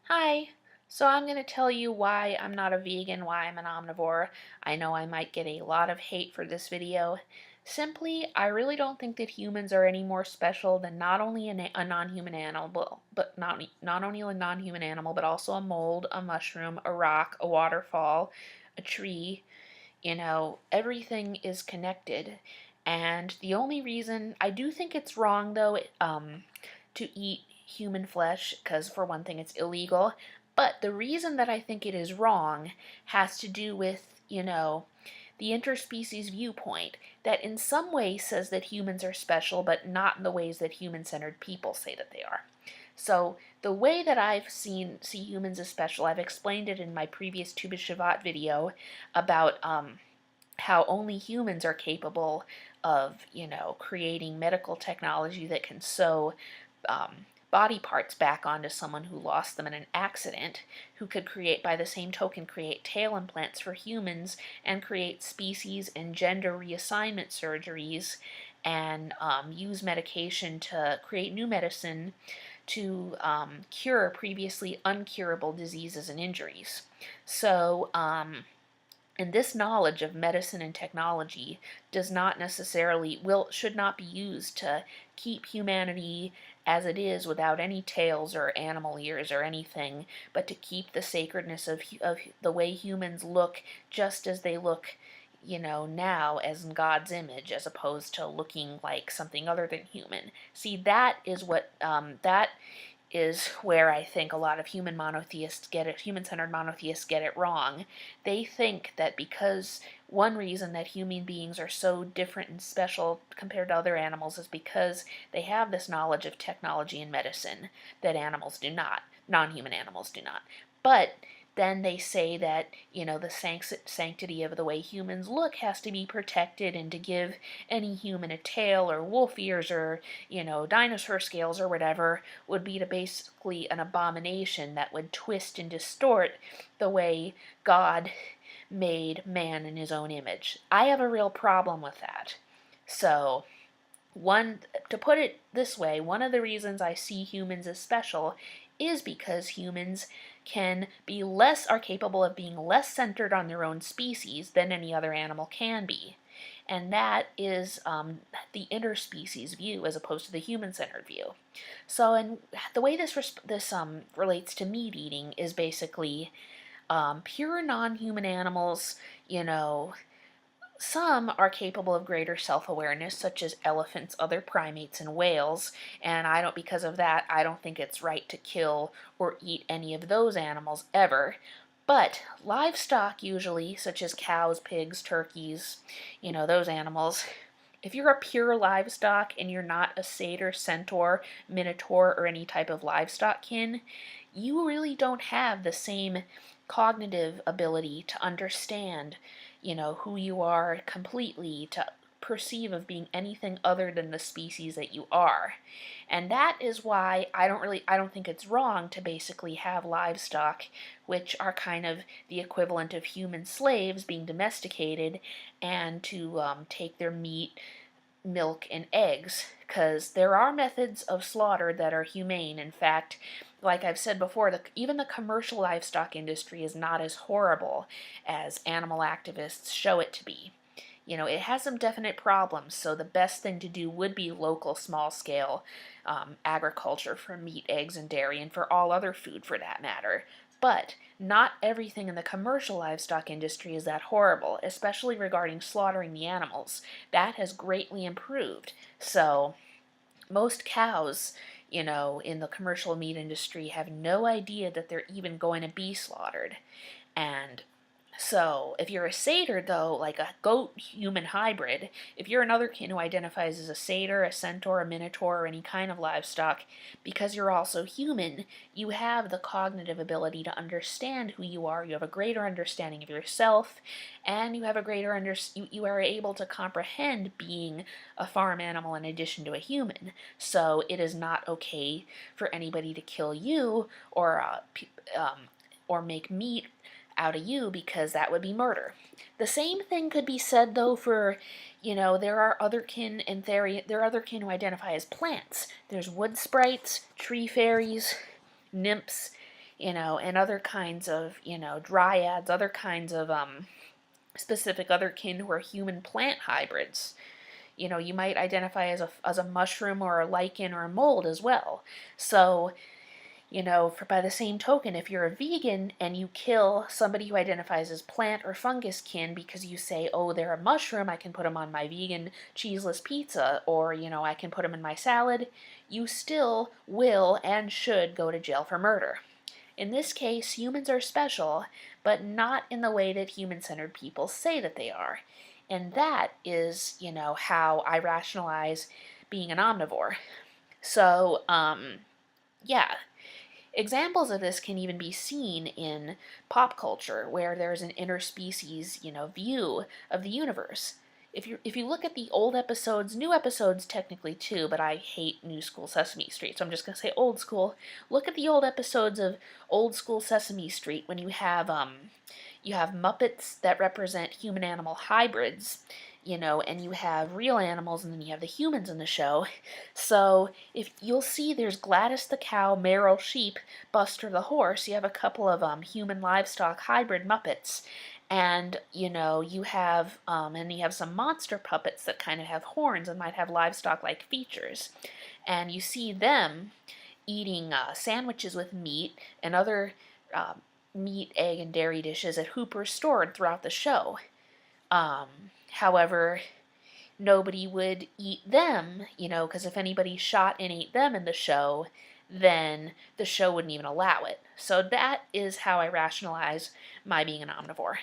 Hi. So I'm going to tell you why I'm not a vegan, why I'm an omnivore. I know I might get a lot of hate for this video. Simply, I really don't think that humans are any more special than not only a non-human animal, but not only a non-human animal, but also a mold, a mushroom, a rock, a waterfall, a tree. Everything is connected. And the only reason I do think it's wrong, though, to eat human flesh, because for one thing, it's illegal. But the reason that I think it is wrong has to do with, the interspecies viewpoint that in some ways says that humans are special, but not in the ways that human-centered people say that they are. So the way that I've see humans as special, I've explained it in my previous Tu Shevat video about how only humans are capable of, creating medical technology that can sew body parts back onto someone who lost them in an accident, who could create, by the same token, create tail implants for humans and create species and gender reassignment surgeries and use medication to create new medicine to cure previously uncurable diseases and injuries. So, and this knowledge of medicine and technology does not necessarily, should not be used to keep humanity as it is without any tails or animal ears or anything, but to keep the sacredness of the way humans look just as they look, now as in God's image, as opposed to looking like something other than human. See, that is where I think a lot of human-centered monotheists get it wrong. They think that because one reason that human beings are so different and special compared to other animals is because they have this knowledge of technology and medicine that animals do not, non-human animals do not. But then they say that, the sanctity of the way humans look has to be protected, and to give any human a tail or wolf ears or, dinosaur scales or whatever would be to basically an abomination that would twist and distort the way God made man in his own image. I have a real problem with that. So, to put it this way, one of the reasons I see humans as special is because humans are capable of being less centered on their own species than any other animal can be. And that is the interspecies view as opposed to the human-centered view. So, and the way this relates to meat eating is basically pure non-human animals, some are capable of greater self-awareness, such as elephants, other primates, and whales, and because of that, I don't think it's right to kill or eat any of those animals ever. But livestock usually, such as cows, pigs, turkeys, those animals, if you're a pure livestock and you're not a satyr, centaur, minotaur, or any type of livestock kin, you really don't have the same cognitive ability to understand, who you are completely, to perceive of being anything other than the species that you are. And that is why I don't think it's wrong to basically have livestock, which are kind of the equivalent of human slaves being domesticated, and to take their meat, milk, and eggs, because there are methods of slaughter that are humane. In fact, like I've said before, even the commercial livestock industry is not as horrible as animal activists show it to be. It has some definite problems, so the best thing to do would be local, small-scale agriculture for meat, eggs, and dairy, and for all other food for that matter. But not everything in the commercial livestock industry is that horrible, especially regarding slaughtering the animals. That has greatly improved. So, most cows, in the commercial meat industry have no idea that they're even going to be slaughtered. And so, if you're a satyr, though, like a goat-human hybrid, if you're another kin who identifies as a satyr, a centaur, a minotaur, or any kind of livestock, because you're also human, you have the cognitive ability to understand who you are, you have a greater understanding of yourself, and you are able to comprehend being a farm animal in addition to a human. So, it is not okay for anybody to kill you or make meat out of you, because that would be murder. The same thing could be said, though, for, there are other kin who identify as plants. There's wood sprites, tree fairies, nymphs, and other kinds of, dryads, other kinds of specific other kin who are human plant hybrids. You might identify as a mushroom or a lichen or a mold as well. So, by the same token, if you're a vegan and you kill somebody who identifies as plant or fungus kin because you say, oh, they're a mushroom, I can put them on my vegan cheeseless pizza, or, I can put them in my salad, you still will and should go to jail for murder. In this case, humans are special, but not in the way that human-centered people say that they are. And that is, how I rationalize being an omnivore. So, yeah. Examples of this can even be seen in pop culture, where there's an interspecies, view of the universe. If you look at the old episodes, new episodes technically too, but I hate New School Sesame Street, so I'm just gonna say old school. Look at the old episodes of Old School Sesame Street when you have Muppets that represent human-animal hybrids, and you have real animals, and then you have the humans in the show. So if you'll see, there's Gladys the cow, Meryl sheep, Buster the horse. You have a couple of human livestock hybrid Muppets, and you have some monster puppets that kind of have horns and might have livestock-like features, and you see them eating sandwiches with meat and other meat, egg, and dairy dishes at Hooper's store and throughout the show. However, nobody would eat them, because if anybody shot and ate them in the show, then the show wouldn't even allow it. So that is how I rationalize my being an omnivore.